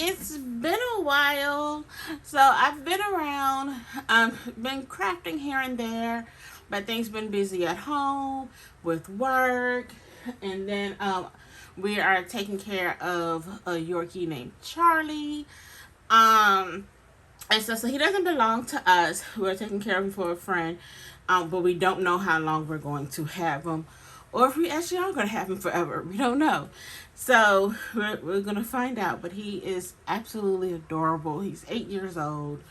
It's been a while. So I've been around, been crafting here and there, but things been busy at home with work, and then we are taking care of a Yorkie named Charlie. Um, and so he doesn't belong to us. We're taking care of him for a friend, but we don't know how long we're going to have him, or if we actually are going to have him forever. We don't know. So we're going to find out. But he is absolutely adorable. He's 8 years old,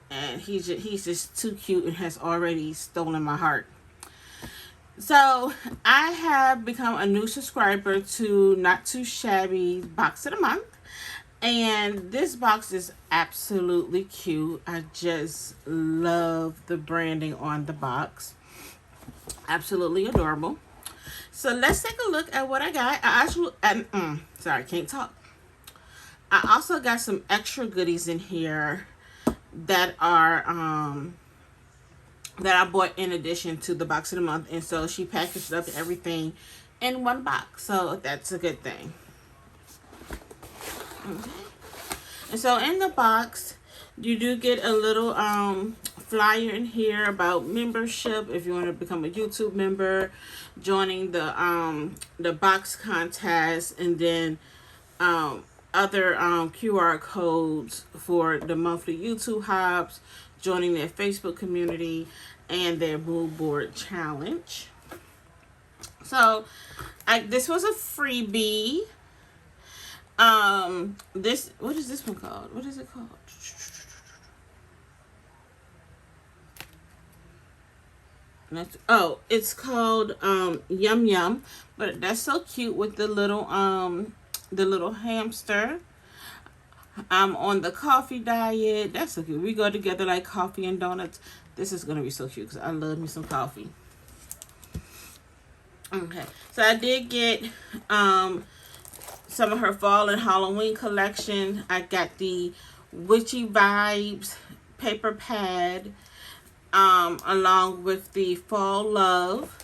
and he's just too cute and has already stolen my heart. So I have become a new subscriber to Not Too Shabby Box of the Month. And this box is absolutely cute. I just love the branding on the box. Absolutely adorable. So let's take a look at what I got. Sorry, can't talk. I also got some extra goodies in here that are that I bought in addition to the box of the month, and so she packaged up everything in one box. So that's a good thing. Okay. And so in the box, you do get a little flyer in here about membership. If you want to become a YouTube member, joining the box contest, and then other QR codes for the monthly YouTube hops, joining their Facebook community, and their mood board challenge. So this was a freebie. What is this one called? What is it called? It's called Yum Yum. But that's so cute with the little hamster. I'm on the coffee diet. That's so cute. We go together like coffee and donuts. This is gonna be so cute because I love me some coffee. Okay, so I did get some of her fall and Halloween collection. I got the Witchy Vibes paper pad, along with the Fall Love.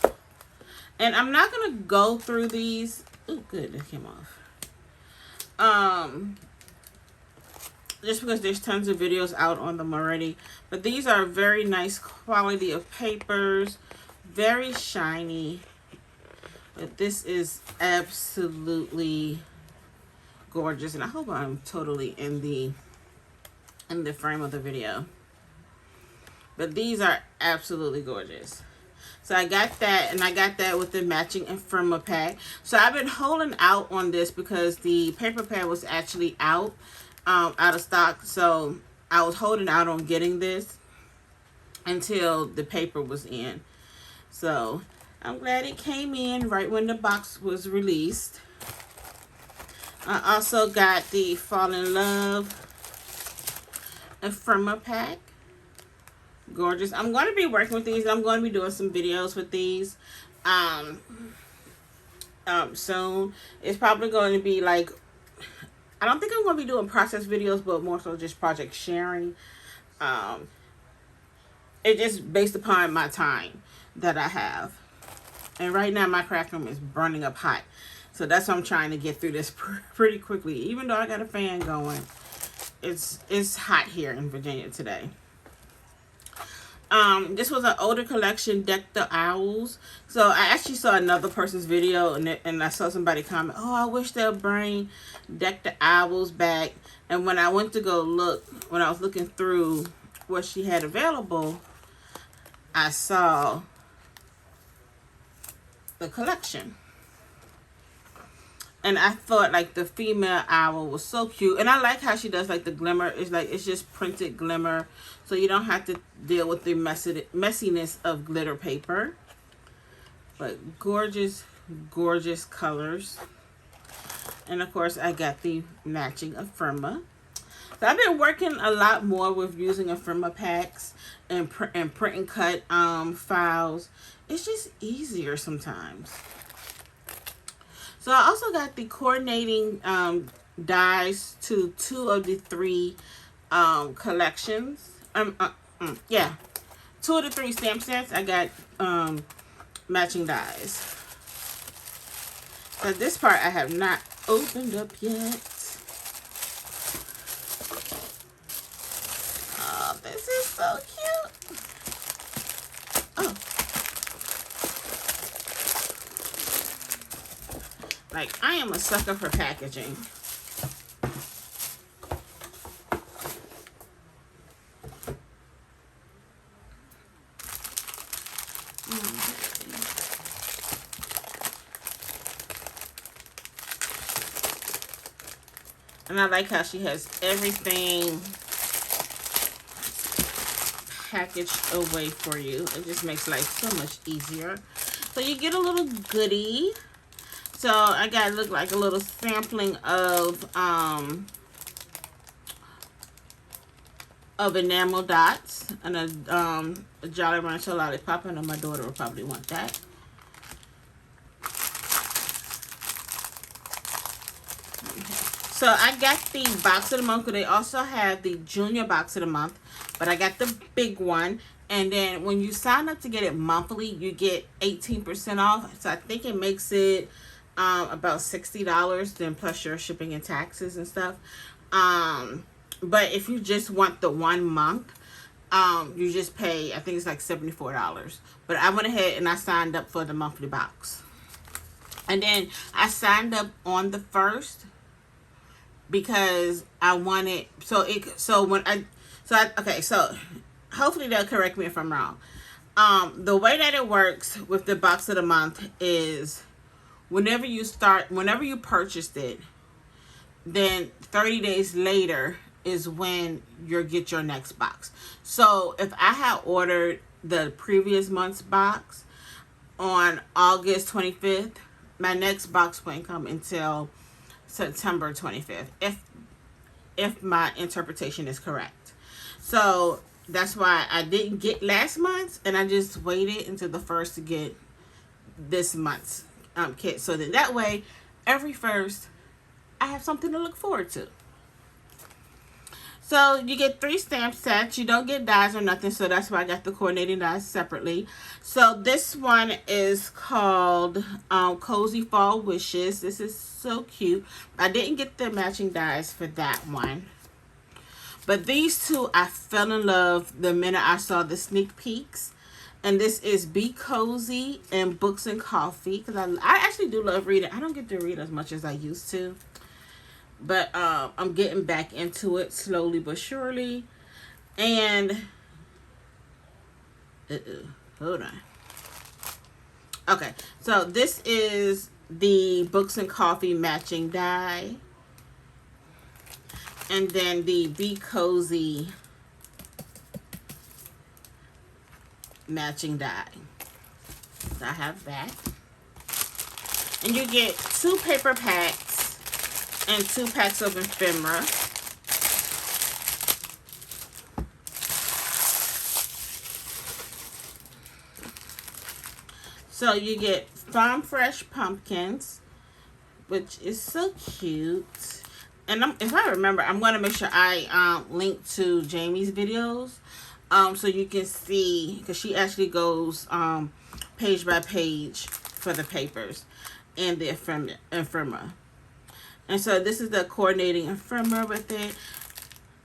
And I'm not gonna go through these. Oh, good, that came off. Just because there's tons of videos out on them already. But these are very nice quality of papers, very shiny. But this is absolutely gorgeous, and I hope I'm totally in the frame of the video. But these are absolutely gorgeous. So I got that, and I got that with the matching Ephemera pack. So I've been holding out on this because the paper pad was actually out of stock. So I was holding out on getting this until the paper was in. So I'm glad it came in right when the box was released. I also got the Fall in Love Ephemera pack. Gorgeous. I'm going to be working with these. I'm going to be doing some videos with these soon. It's probably going to be like, I don't think I'm going to be doing process videos, but more so just project sharing. It's just based upon my time that I have. And right now my craft room is burning up hot. So that's why I'm trying to get through this pretty quickly. Even though I got a fan going, it's hot here in Virginia today. This was an older collection, Deck the Owls. So I actually saw another person's video, and I saw somebody comment, oh, I wish they'll bring Deck the Owls back. And when I went to go look, when I was looking through what she had available, I saw the collection. And I thought like the female owl was so cute. And I like how she does like the glimmer. It's just printed glimmer. So you don't have to deal with the messiness of glitter paper. But gorgeous, gorgeous colors. And of course I got the matching Ephemera. So I've been working a lot more with using Ephemera packs and print and cut files. It's just easier sometimes. So I also got the coordinating dies to 2 of the 3 collections. 2 of the 3 stamp sets. I got matching dies. So this part I have not opened up yet. so cute. Oh. Like, I am a sucker for packaging. And I like how she has everything packaged away for you. It just makes life so much easier. So you get a little goodie. So I got look like a little sampling of enamel dots and a Jolly Rancher lollipop. I know my daughter will probably want that. So I got the box of the month, but they also have the junior box of the month, but I got the big one. And then when you sign up to get it monthly, you get 18% off. So I think it makes it about $60, then plus your shipping and taxes and stuff. But if you just want the 1 month, you just pay, I think it's like $74. But I went ahead and I signed up for the monthly box. And then I signed up on the 1st because I wanted, so hopefully they'll correct me if I'm wrong. The way that it works with the box of the month is whenever you purchased it, then 30 days later is when you'll get your next box. So if I had ordered the previous month's box on August 25th, my next box won't come until September 25th, if my interpretation is correct. So that's why I didn't get last month's, and I just waited until the 1st to get this month's kit. So then that way, every 1st, I have something to look forward to. So you get 3 stamp sets. You don't get dies or nothing, so that's why I got the coordinating dies separately. So this one is called Cozy Fall Wishes. This is so cute. I didn't get the matching dies for that one. But these two, I fell in love the minute I saw the sneak peeks. And this is Be Cozy and Books and Coffee. Because I actually do love reading. I don't get to read as much as I used to. But I'm getting back into it slowly but surely. And hold on. Okay, so this is the Books and Coffee matching die. And then the Be Cozy matching die. So I have that. And you get 2 paper packs and 2 packs of ephemera. So you get Farm Fresh pumpkins, which is so cute. And if I remember, I'm going to make sure I link to Jamie's videos so you can see, because she actually goes page by page for the papers and the ephemera. And so this is the coordinating ephemera with it.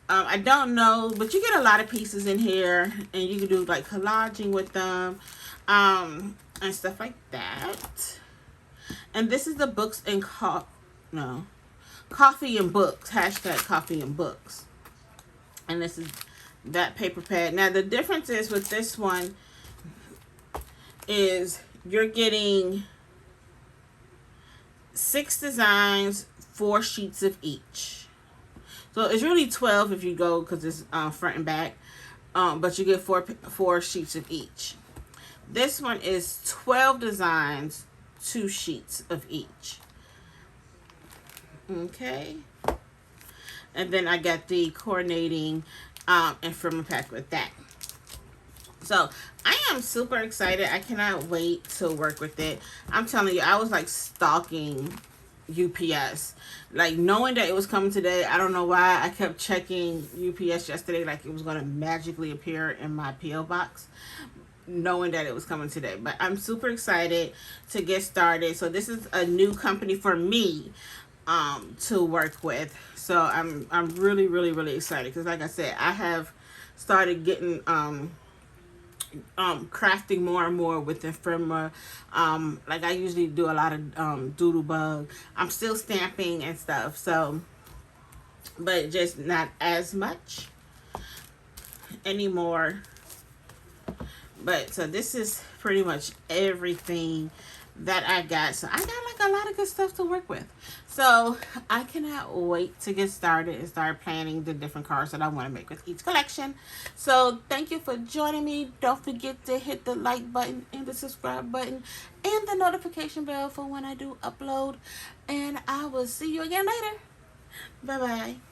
I don't know, but you get a lot of pieces in here, and you can do like collaging with them and stuff like that. And this is the Books and Coffee and Books, hashtag Coffee and Books. And this is that paper pad. Now the difference is with this one is you're getting 6 designs, 4 sheets of each. So it's really 12 if you go, because it's front and back. But you get 4 sheets of each. This one is 12 designs, 2 sheets of each. Okay. And then I got the coordinating ephemera pack with that. So I am super excited. I cannot wait to work with it. I'm telling you, I was like stalking UPS, like knowing that it was coming today. I don't know why I kept checking UPS yesterday like it was going to magically appear in my PO box, knowing that it was coming today. But I'm super excited to get started. So this is a new company for me to work with. So I'm really excited, because like I said, I have started getting crafting more and more with ephemera. Like I usually do a lot of doodle bug. I'm still stamping and stuff, so but just not as much anymore. But so this is pretty much everything that I got. So I got like a lot of good stuff to work with. So I cannot wait to get started and start planning the different cards that I want to make with each collection. So thank you for joining me. Don't forget to hit the like button and the subscribe button and the notification bell for when I do upload. And I will see you again later. Bye bye.